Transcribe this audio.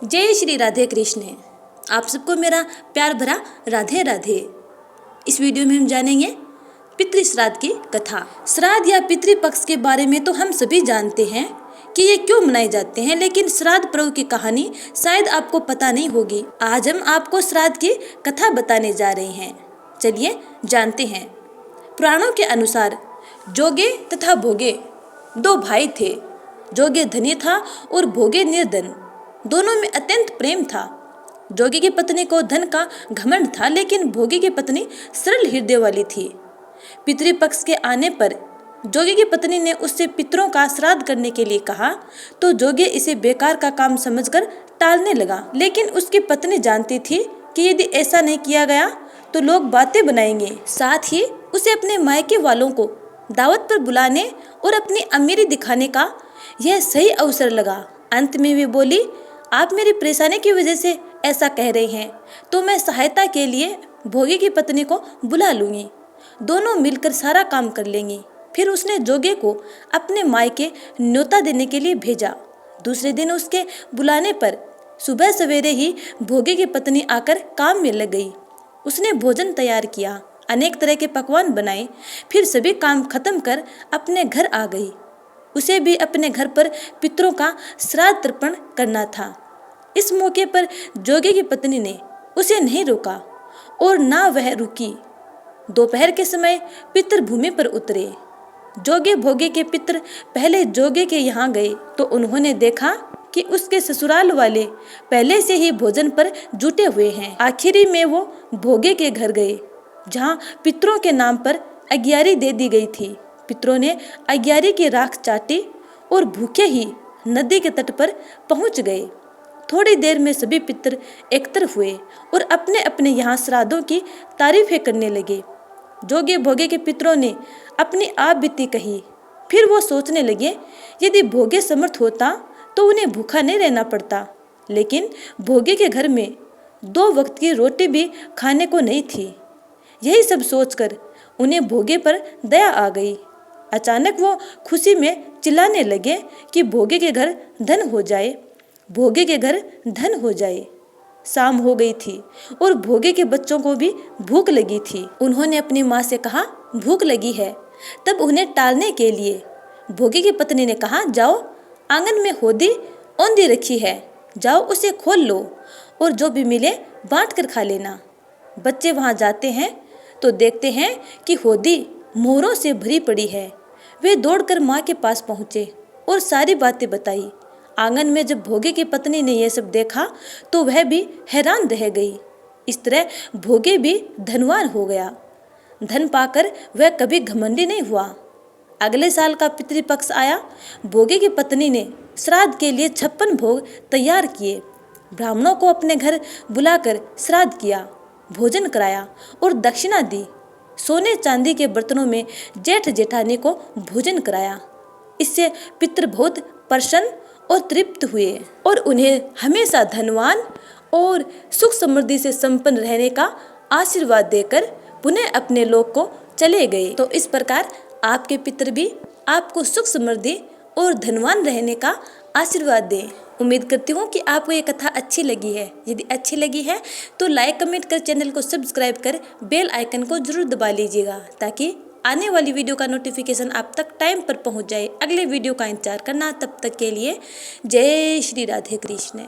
जय श्री राधे कृष्ण। आप सबको मेरा प्यार भरा राधे राधे। इस वीडियो में हम जानेंगे पितृ श्राद्ध की कथा। श्राद्ध या पितृपक्ष के बारे में तो हम सभी जानते हैं कि ये क्यों मनाए जाते हैं, लेकिन श्राद्ध पर्व की कहानी शायद आपको पता नहीं होगी। आज हम आपको श्राद्ध की कथा बताने जा रहे हैं। चलिए जानते हैं। पुराणों के अनुसार जोगे तथा भोगे दो भाई थे। जोगे धनी था और भोगे निर्धन। दोनों में अत्यंत प्रेम था। जोगी की पत्नी को धन का घमंड था, लेकिन भोगी की पत्नी सरल हृदय वाली थी। पितृपक्ष के आने पर जोगी की पत्नी ने उससे पितरों का श्राद्ध करने के लिए कहा, तो जोगी इसे बेकार का काम समझकर टालने लगा। लेकिन उसकी पत्नी जानती थी कि यदि ऐसा नहीं किया गया तो लोग बातें बनाएंगे। साथ ही उसे अपने मायके वालों को दावत पर बुलाने और अपनी अमीरी दिखाने का यह सही अवसर लगा। अंत में वे बोली, आप मेरी परेशानी की वजह से ऐसा कह रहे हैं, तो मैं सहायता के लिए भोगी की पत्नी को बुला लूंगी। दोनों मिलकर सारा काम कर लेंगी। फिर उसने जोगे को अपने मायके न्योता देने के लिए भेजा। दूसरे दिन उसके बुलाने पर सुबह सवेरे ही भोगी की पत्नी आकर काम में लग गई। उसने भोजन तैयार किया, अनेक तरह के पकवान बनाए। फिर सभी काम खत्म कर अपने घर आ गई। उसे भी अपने घर पर पितरों का श्राद्ध तर्पण करना था। इस मौके पर जोगी की पत्नी ने उसे नहीं रोका और ना वह रुकी। दोपहर के समय पितर भूमि पर उतरे। जोगे भोगे के पितर पहले जोगे के यहाँ गए तो उन्होंने देखा कि उसके ससुराल वाले पहले से ही भोजन पर जुटे हुए हैं। आखिरी में वो भोगे के घर गए, जहाँ पितरों के नाम पर अग्यारी दे दी गई थी। पितरों ने अग्यारी की राख चाटी और भूखे ही नदी के तट पर पहुंच गए। थोड़ी देर में सभी पितर एकत्र हुए और अपने अपने यहाँ श्राद्धों की तारीफें करने लगे। जोगे भोगे के पितरों ने अपनी आप बीती कही। फिर वो सोचने लगे, यदि भोगे समर्थ होता तो उन्हें भूखा नहीं रहना पड़ता। लेकिन भोगे के घर में 2 वक्त की रोटी भी खाने को नहीं थी। यही सब सोचकर उन्हें भोगे पर दया आ गई। अचानक वो खुशी में चिल्लाने लगे कि भोगे के घर धन हो जाए, भोगे के घर धन हो जाए। शाम हो गई थी और भोगे के बच्चों को भी भूख लगी थी। उन्होंने अपनी माँ से कहा, भूख लगी है। तब उन्हें टालने के लिए भोगे की पत्नी ने कहा, जाओ, आंगन में होदी औंधी रखी है, जाओ उसे खोल लो और जो भी मिले बांट कर खा लेना। बच्चे वहाँ जाते हैं तो देखते हैं कि होदी मोहरों से भरी पड़ी है। वे दौड़कर माँ के पास पहुँचे और सारी बातें बताई। आंगन में जब भोगे की पत्नी ने यह सब देखा तो वह भी हैरान रह गई। इस तरह भोगे भी धनवान हो गया। धन पाकर वह कभी घमंडी नहीं हुआ। अगले साल का पितृपक्ष आया। भोगे की पत्नी ने श्राद्ध के लिए 56 भोग तैयार किए। ब्राह्मणों को अपने घर बुलाकर श्राद्ध किया, भोजन कराया और दक्षिणा दी। सोने चांदी के बर्तनों में जेठ जेठानी को भोजन कराया। इससे पितर बहुत प्रसन्न और तृप्त हुए और उन्हें हमेशा धनवान और सुख समृद्धि से संपन्न रहने का आशीर्वाद देकर पुनः अपने लोक को चले गए। तो इस प्रकार आपके पितर भी आपको सुख समृद्धि और धनवान रहने का आशीर्वाद दें। उम्मीद करती हूँ कि आपको ये कथा अच्छी लगी है। यदि अच्छी लगी है तो लाइक कमेंट कर चैनल को सब्सक्राइब कर बेल आइकन को जरूर दबा लीजिएगा, ताकि आने वाली वीडियो का नोटिफिकेशन आप तक टाइम पर पहुँच जाए। अगले वीडियो का इंतजार करना। तब तक के लिए जय श्री राधे कृष्ण।